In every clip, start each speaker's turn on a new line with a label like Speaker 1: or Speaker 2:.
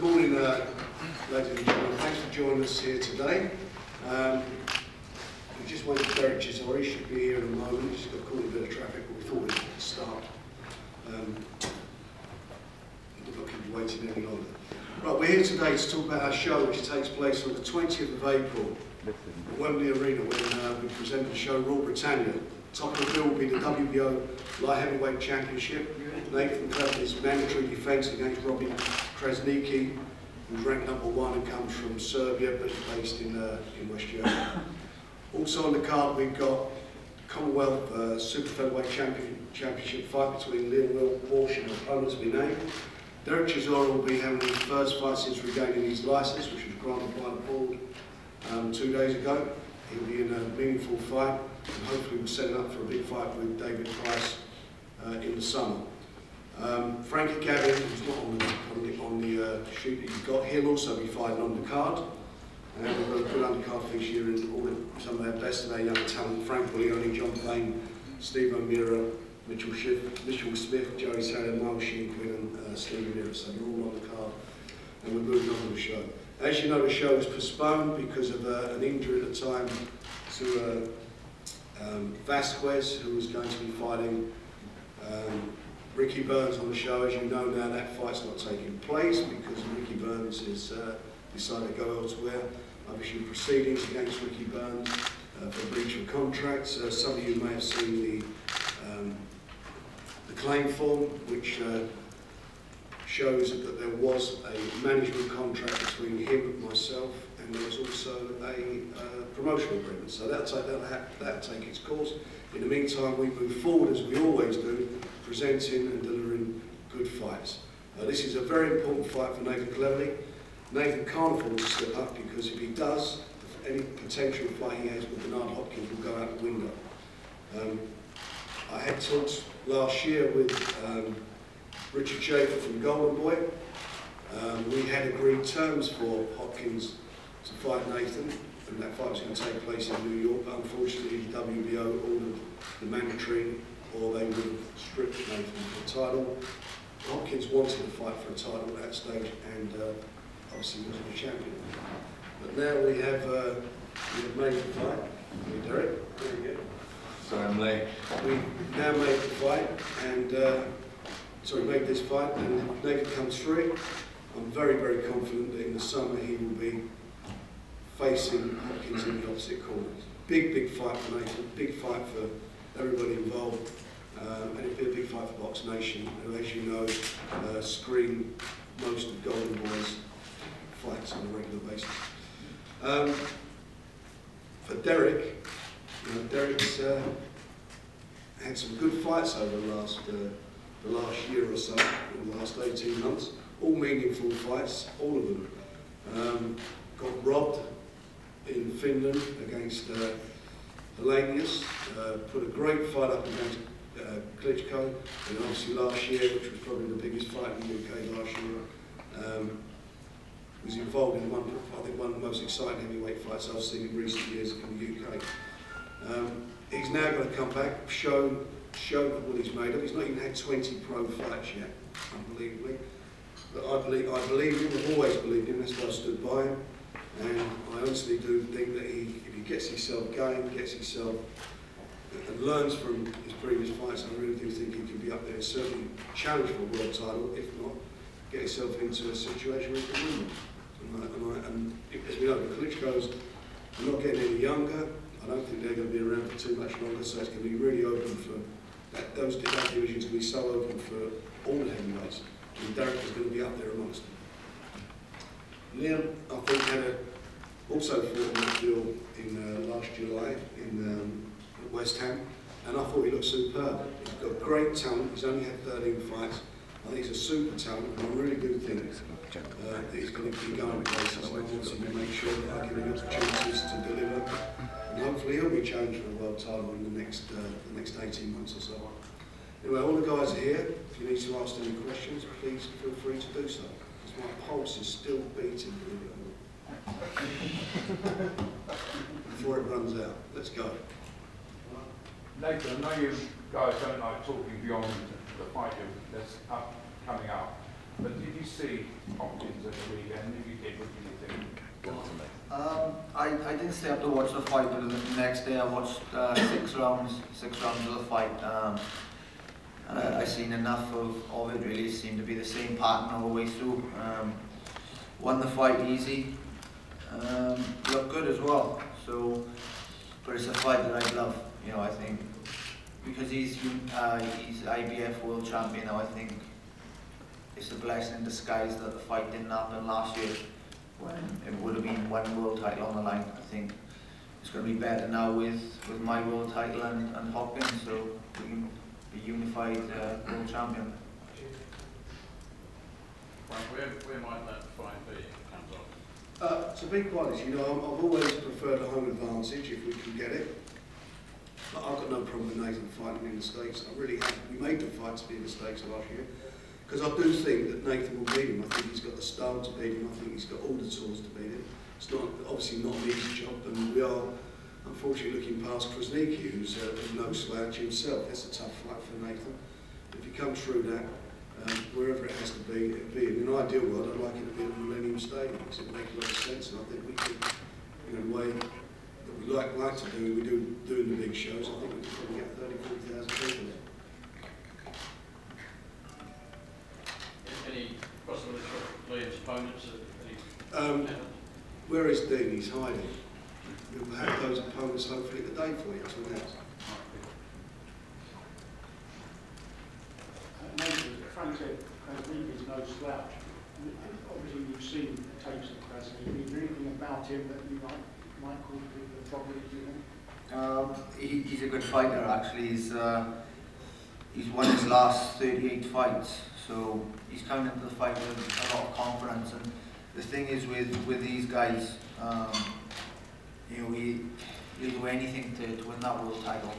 Speaker 1: Good morning, ladies and gentlemen. Thanks for joining us here today. We just waited for Derek Chisora. He should be here in a moment. He's got caught in a bit of traffic, but we thought we'd start. We're not keep you waiting any longer. Right, we're here today to talk about our show, which takes place on the 20th of April at Wembley Arena, when we present the show Raw Britannia. Top of the bill will be the WBO Light Heavyweight Championship. Nathan Kirby's mandatory defence against Robin Krasnicki, who's ranked #1 and comes from Serbia, but is based in West Germany. Also on the card, we've got Commonwealth Super Featherweight Championship fight between Walsh and opponents we named. Derek Chisora will be having his first fight since regaining his licence, which was granted by the board 2 days ago. He'll be in a meaningful fight, and hopefully we'll set it up for a big fight with David Price in the summer. Frankie Gavin, who's not on the sheet that you've got, he'll also be fighting on the card. And we've got a good undercard fixture and some of our best of our young talent: Frank Willioni, John Payne, Steve O'Meara, Mitchell Smith, Joey Taylor, Miles Sheen, and Steve O'Meara. So they're all on the card, and we're moving on to the show. As you know, the show was postponed because of an injury at the time to Vasquez, who was going to be fighting Ricky Burns on the show. As you know now, that fight's not taking place because Ricky Burns has decided to go elsewhere. I've issued proceedings against Ricky Burns for breach of contracts. Some of you may have seen the claim form, which shows that there was a management contract between him and myself, and there was also a promotional agreement. So that'll take its course. In the meantime, we move forward as we always do, presenting and delivering good fights. This is a very important fight for Nathan Cleverly. Nathan can't afford to slip up, because if he does, any potential fight he has with Bernard Hopkins will go out the window. I had talks last year with Richard Schaefer from Golden Boy. We had agreed terms for Hopkins to fight Nathan, and that fight was going to take place in New York, but unfortunately the WBO ordered the mandatory, or they would have stripped Nathan for the title. Hopkins wanted to fight for a title at that stage, and obviously wasn't a champion. But now we have made the fight. Derek, there you go.
Speaker 2: Sorry, I'm late.
Speaker 1: We now made the fight, and made this fight, and Nathan comes through. I'm very, very confident that in the summer he will be facing Hopkins in the opposite corners. Big, big fight for Nathan, big fight for everybody involved, and it'll be a big fight for Box Nation, who, as you know, screen most of Golden Boy's fights on a regular basis. For Derek, Derek's had some good fights over the last year or so, in the last 18 months. All meaningful fights, all of them. Got robbed in Finland against Helenius, put a great fight up against Klitschko, and obviously last year, which was probably the biggest fight in the UK last year, was involved in one of the most exciting heavyweight fights I've seen in recent years in the UK. He's now going to come back, show what he's made of. He's not even had 20 pro fights yet, unbelievably. But I believe him, I've always believed him, that's why I stood by him. And I honestly do think that if he gets himself going, and learns from his previous fights, I really do think he can be up there and certainly challenge for a world title, if not get himself into a situation where he can win. And as we know, the Klitschko's are not getting any younger. I don't think they're going to be around for too much longer, so it's going to be really open for that division's going to be so open for all the heavyweights. And Derek is going to be up there amongst them. Liam, I think, also fought on the field in last July in West Ham, and I thought he looked superb. He's got great talent. He's only had 13 fights. I think he's a super talent, and I really do think that he's going to be going places. I want to make sure that I give him opportunities to deliver, and hopefully he'll be challenged for a world title in the next 18 months or so. Anyway, all the guys are here. If you need to ask any questions, please feel free to do so, because my pulse is still beating, believe it or not, before it runs out. Let's go.
Speaker 3: Nathan, I know you guys don't like talking beyond the fight that's coming up. But did you see Hopkins at the weekend? If you did, what did you think?
Speaker 2: I didn't stay up to watch the fight, but the next day I watched 6 rounds of the fight. And I seen enough of it really. It seemed to be the same pattern all the way through. Won the fight easy. Looked good as well. So, but it's a fight that I love. You know, I think because he's IBF world champion now. I think it's a blessing in disguise that the fight didn't happen last year, when it would have been one world title on the line. I think it's going to be better now with my world title and Hopkins, so we can be unified world champion.
Speaker 4: Where might that fight be? Comes off.
Speaker 1: To be quite honest, you know, I've always preferred a home advantage if we can get it. But I've got no problem with Nathan fighting in the States. I really have. We made the fight to be in the States last year. Because I do think that Nathan will beat him. I think he's got the style to beat him. I think he's got all the tools to beat him. It's not obviously not an easy job, and we are unfortunately looking past Krasnicki, who's no slouch himself. That's a tough fight for Nathan. If he comes through that, wherever it has to be, it'll be. In an ideal world, I'd like it to be at the Millennium Stadium because it would make a lot of sense, and I think we could, you know, the way that we like to do, we do doing the big shows. I think we could probably get 30,000, 40,000 people there.
Speaker 4: Any possibility of Liam's opponents?
Speaker 1: Where is Dean? He's hiding. We'll have those opponents hopefully today for you to announce.
Speaker 5: Frank said Krasnicki is no slouch. Obviously, you've seen tapes of Krasnicki. Is there anything about him that you might call the problem?
Speaker 2: He's a good fighter actually. He's won his last 38 fights, so he's coming into the fight with a lot of confidence. And the thing is with these guys, you know, he'll do anything to win that world title.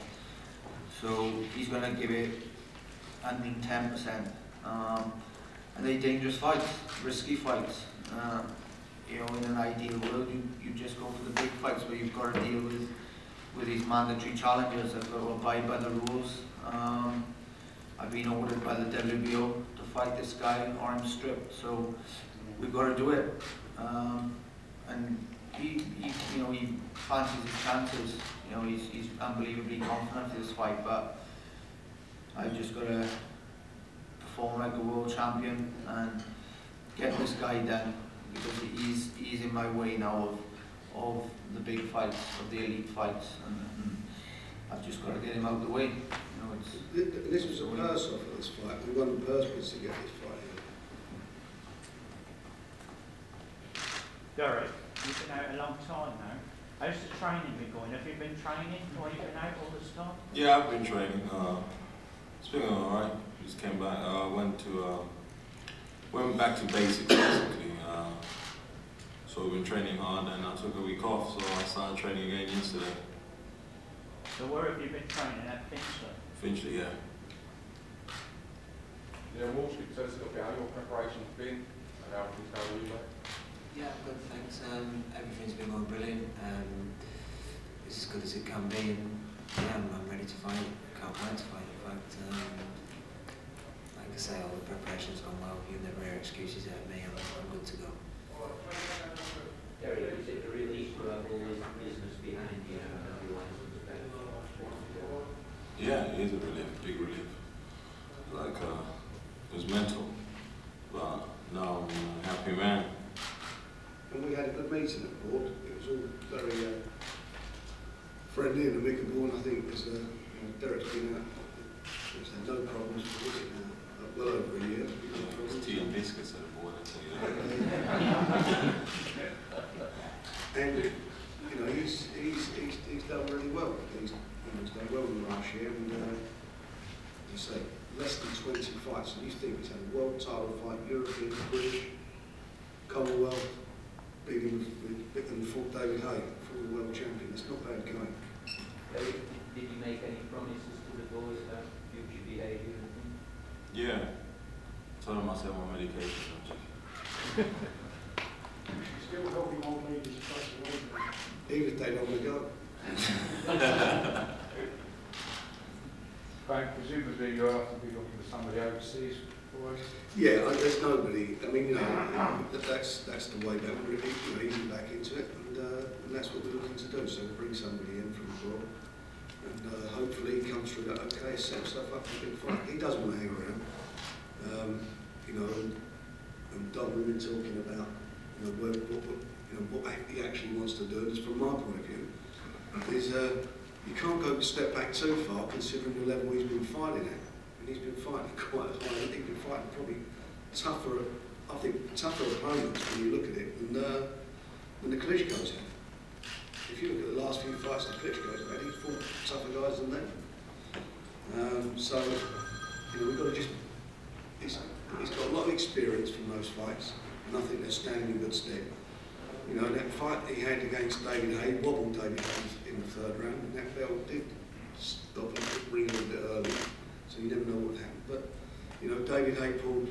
Speaker 2: So he's going to give it 110%. And they're dangerous fights, risky fights. You know, in an ideal world, you just go for the big fights where you've got to deal with these mandatory challenges that got to abide by the rules. I've been ordered by the WBO to fight this guy or I'm stripped, so we've got to do it. And he you know, he fancies his chances. You know, he's unbelievably confident in this fight, but I've just got to perform like a world champion and get this guy done, because he's in my way now of the big fights, of the elite fights, and I've just got to get him out of the way. You know,
Speaker 1: this was a purse off of this fight. We won the purse bids to get this fight.
Speaker 6: Derek, you've been out a long time now. How's the training been going? Have you been training while you've been out all this time?
Speaker 7: Yeah, I've been training. It's been alright. Just came back. Went back to basics basically. So we've been training hard, and I took a week off, so I started training again yesterday.
Speaker 6: So where have you been training at Finchley?
Speaker 7: Finchley, yeah.
Speaker 3: Yeah, Walsh, tell us a little bit how your preparation's been and how things go with you, mate.
Speaker 8: Yeah, good, thanks. Everything's been going brilliant. It's as good as it can be, and yeah, I'm ready to fight. Can't wait to fight, in fact. Like I say, all the preparation's gone well. You never hear excuses out of me. I'm good to go.
Speaker 9: Derek, is it a relief to have all this business behind you and have your license back?
Speaker 7: Yeah, it is a relief, big relief. Like, it was mental, but now I'm a happy man.
Speaker 1: And we had a good meeting at board. It was all very friendly and amicable, and I think there's you know, Derek's been out. There's had no problems with it now. Well over a year.
Speaker 7: Yeah, it was tea and biscuits at the board, I tell you that.
Speaker 1: And you know, he's done really well. He's done well in the last year, and as I say, less than 20 fights. And you think he's had a world title fight, European, British, Commonwealth, beating and fought David Hay, former world champion. That's not bad going.
Speaker 9: Derek, did you make any promises to the boys about future behaviour and things?
Speaker 7: Yeah. Told them I said my medication.
Speaker 5: Still helping old ladies across the road.
Speaker 1: Even if they don't want to go.
Speaker 3: Frank, presumably you'll have to be looking for somebody overseas
Speaker 5: Or,
Speaker 1: Yeah, there's nobody. I mean, you know, that's the way that we're easing back into it, and that's what we're looking to do. So we'll bring somebody in from abroad, and hopefully he comes through that okay, set himself up for a big fight. He doesn't want to hang around, you know. And Don, we've been talking about, you know, what he actually wants to do. And from my point of view, is you can't go a step back too far considering the level he's been fighting at. And he's been fighting quite high. He's been fighting probably tougher, I think, tougher opponents when you look at it than the Klitschko's had. If you look at the last few fights the Klitschko's had, he's fought tougher guys than them. So, you know, we've got to just. He's got a lot of experience from those fights, and I think they're standing in good stead. You know, that fight he had against David Hay, wobbled David Hay in the third round, and that bell did stop him ringing a bit early, so you never know what happened. But, you know, David Hay pulled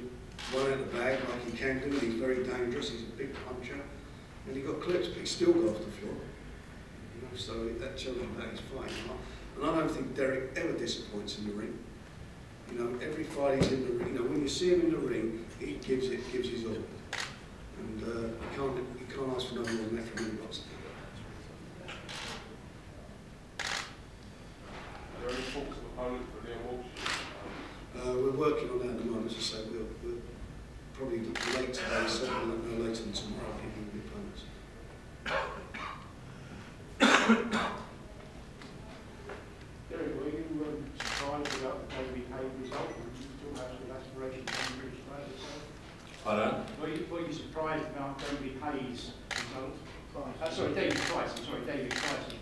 Speaker 1: one out of the bag like he can do, and he's very dangerous, he's a big puncher, and he got clipped, but he still got off the floor. You know, so that tells you about his fight. And I don't think Derek ever disappoints in the ring. You know, every fight he's in the ring, you know, when you see him in the ring, he gives his all. And you can't ask for no more than that from any boxer.
Speaker 3: Are there any talks of opponents for Liam Walsh?
Speaker 1: We're working on that at the moment, as I say, we'll probably late today, certainly no later than tomorrow, people will be opponents.
Speaker 5: Derek, were you surprised about the David Hay result? Would you still have some aspirations on the British flag itself?
Speaker 7: Pardon?
Speaker 5: Were you surprised about David Hay's result? David Price's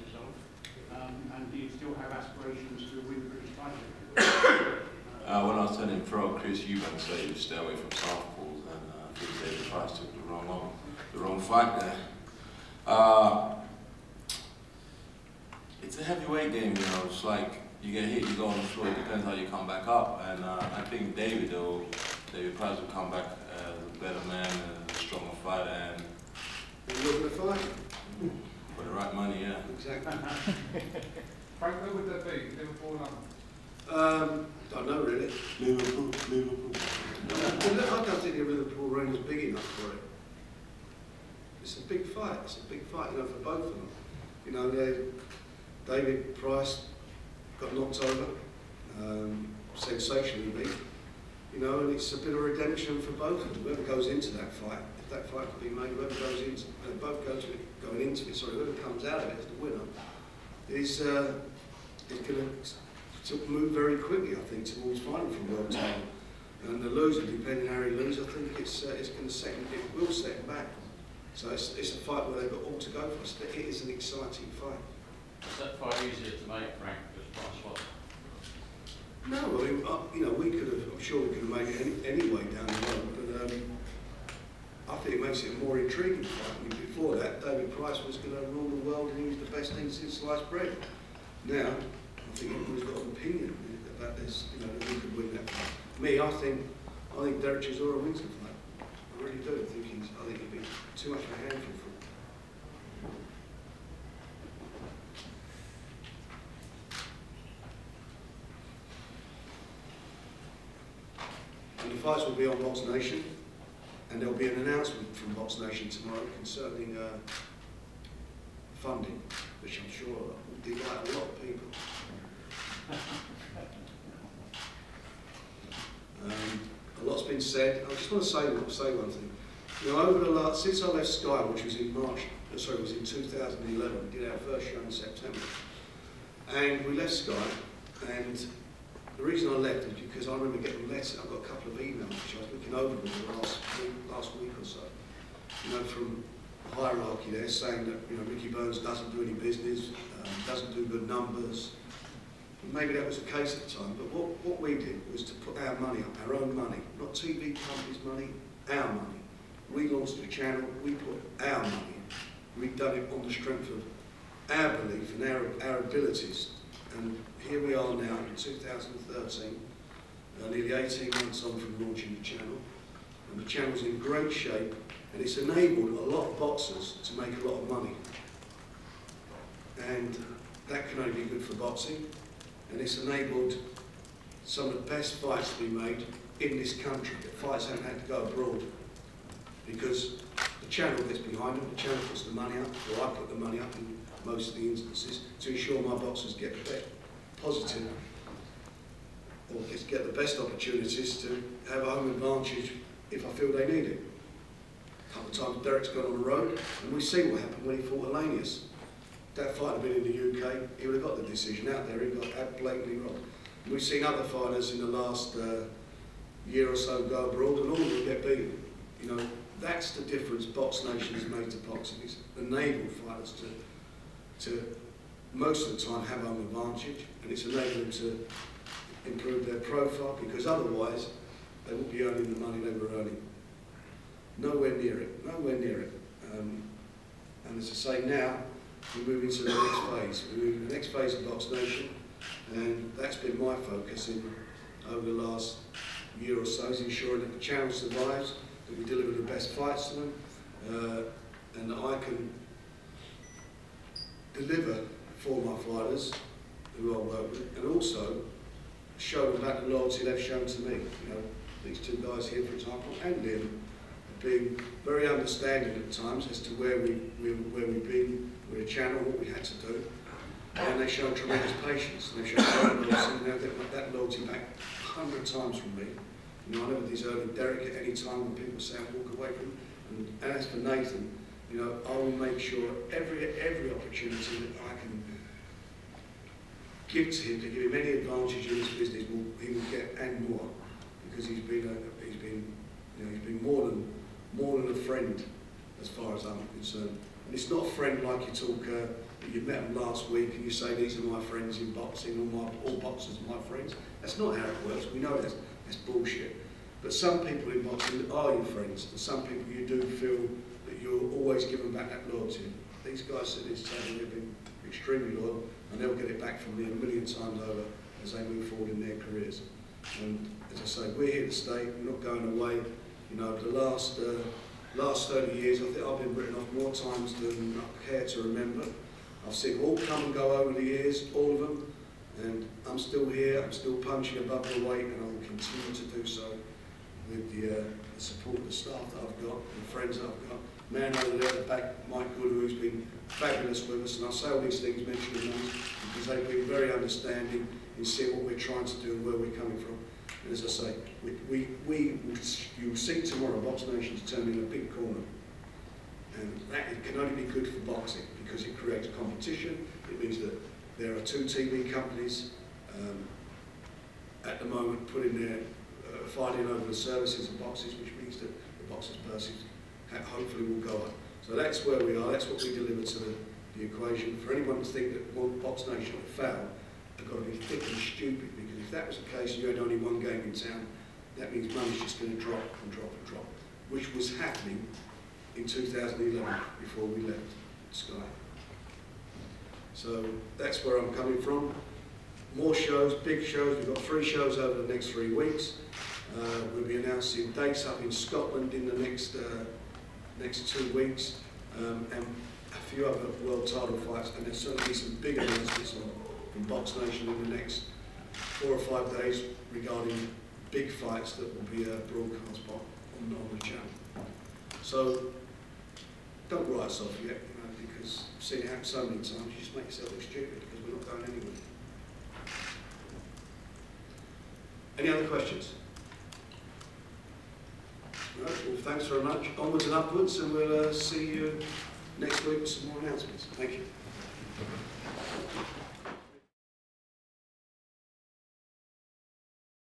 Speaker 5: result. And do you still have aspirations to win the British title?
Speaker 7: When I was turning pro, Chris Eubank said you stay away from softballs, and I think David Price took the wrong fight there. It's a heavyweight game, you know. It's like you get hit, you go on the floor. It depends how you come back up. And I think David Price will come back as a better man, and a stronger fighter, and
Speaker 1: You're looking to fight?
Speaker 7: for the right money, yeah.
Speaker 1: Exactly.
Speaker 3: Frank, where would that be? Liverpool, London?
Speaker 1: Don't know really.
Speaker 7: Liverpool.
Speaker 1: I don't think the Liverpool ring was big enough for it. It's a big fight. You know, for both of them. You know, David Price got knocked over, sensationally beat. You know, and it's a bit of redemption for both of them. Whoever goes into that fight, if that fight could be made, whoever goes into, whoever comes out of it as the winner, is going to move very quickly, I think, towards fighting for world title. And the loser, depending how he loses, I think it's going to set him back. So it's a fight where they've got all to go for. It is an exciting fight.
Speaker 4: Is that fight easier to make, Frank, just price-wise?
Speaker 1: No, I mean, you know, I'm sure we could have made it anyway down the road, but I think it makes it a more intriguing fight. I mean, before that, David Price was going to rule the world and he was the best thing since sliced bread. Now, I think everyone's got an opinion about this, you know, that we could win that fight. Me, I think Derek Chisora wins the fight. I really do. I think he'd be too much of a handful for him. And the fights will be on Box Nation, and there'll be an announcement from Box Nation tomorrow concerning funding, which I'm sure will delight a lot of people. A lot's been said. I just want to say one thing. You know, since I left Sky, which was in 2011, we did our first show in September, and we left Sky, and the reason I left is because I remember getting letters. I got a couple of emails which I was looking over them the last week or so. You know, from the hierarchy there, saying that, you know, Ricky Burns doesn't do any business, doesn't do good numbers. And maybe that was the case at the time, but what we did was to put our money up, our own money, not TV companies' money, our money. We launched the channel, we put our money in. We've done it on the strength of our belief and our abilities. And here we are now in 2013, nearly 18 months on from launching the channel. And the channel's in great shape, and it's enabled a lot of boxers to make a lot of money. And that can only be good for boxing. And it's enabled some of the best fights to be made in this country that fights haven't had to go abroad because the channel gets behind them, the channel puts the money up, or I put the money up in most of the instances to ensure my boxers get the best positive, or get the best opportunities to have a home advantage if I feel they need it. A couple of times Derek's gone on the road, and we've seen what happened when he fought Alanius. That fight had been in the UK, he would have got the decision out there, he got blatantly wrong. And we've seen other fighters in the last year or so go abroad, and all of them get beaten. You know, that's the difference Box Nation has made to boxing. It's enabled fighters to most of the time have home advantage, and it's enabled them to improve their profile, because otherwise they won't be earning the money they were earning. Nowhere near it, nowhere near it. And as I say, now we're moving to the next phase. We're moving to the next phase of Box Nation, and that's been my focus over the last year or so, is ensuring that the channel survives, that we deliver the best fights to them, and that I can deliver for my fighters who I work with, and also show them back the loyalty they've shown to me. You know, these two guys here, for example, and Liam, have been very understanding at times as to where we've been with a channel, what we had to do, and they show tremendous patience. They've shown great loyalty, and they'll get that loyalty back 100 times from me. You know, I never deserted Derek at any time when people say I walk away from him. And as for Nathan, you know, I will make sure every opportunity that I can give to him, to give him any advantage in this business, he will get, and more, because he's been more than a friend as far as I'm concerned. And it's not a friend like you talk. You met him last week and you say these are my friends in boxing, all boxers are my friends. That's not how it works. We know that's bullshit. But some people in boxing are your friends, and some people you do feel that you're always giving back that loyalty. These guys at this table have been extremely loyal, and they'll get it back from me a million times over as they move forward in their careers. And as I say, we're here to stay. We're not going away. You know, the last 30 years, I think I've been written off more times than I care to remember. I've seen them all come and go over the years, all of them, and I'm still here. I'm still punching above the weight, and I will continue to do so with the support of the staff that I've got, the friends that I've got. Man over there at the back, Mike Good, who's been fabulous with us, and I say all these things mentioning them because they've been very understanding in seeing what we're trying to do and where we're coming from. And as I say, you'll see tomorrow Box Nation's turning a big corner, and that can only be good for boxing because it creates competition. It means that there are 2 TV companies at the moment putting their fighting over the services of boxes, which means that the boxers' purses hopefully will go up. So that's where we are. That's what we deliver to the equation. For anyone to think that Box Nation will fail, they've got to be thick and stupid, because if that was the case, you had only one game in town, that means money's just going to drop and drop and drop, which was happening in 2011 before we left Sky. So that's where I'm coming from. More shows, big shows. We've got 3 shows over the next 3 weeks. We'll be announcing dates up in Scotland in the next 2 weeks, and a few other world title fights, and there's certainly some big announcements from Box Nation in the next 4 or 5 days regarding big fights that will be broadcast on the channel. So don't write us off yet, you know, because I've seen it happen so many times. You just make yourself look stupid because we're not going anywhere. Any other questions? Right, well, thanks very much. Onwards and upwards, and we'll see you next week with some more announcements. Thank you.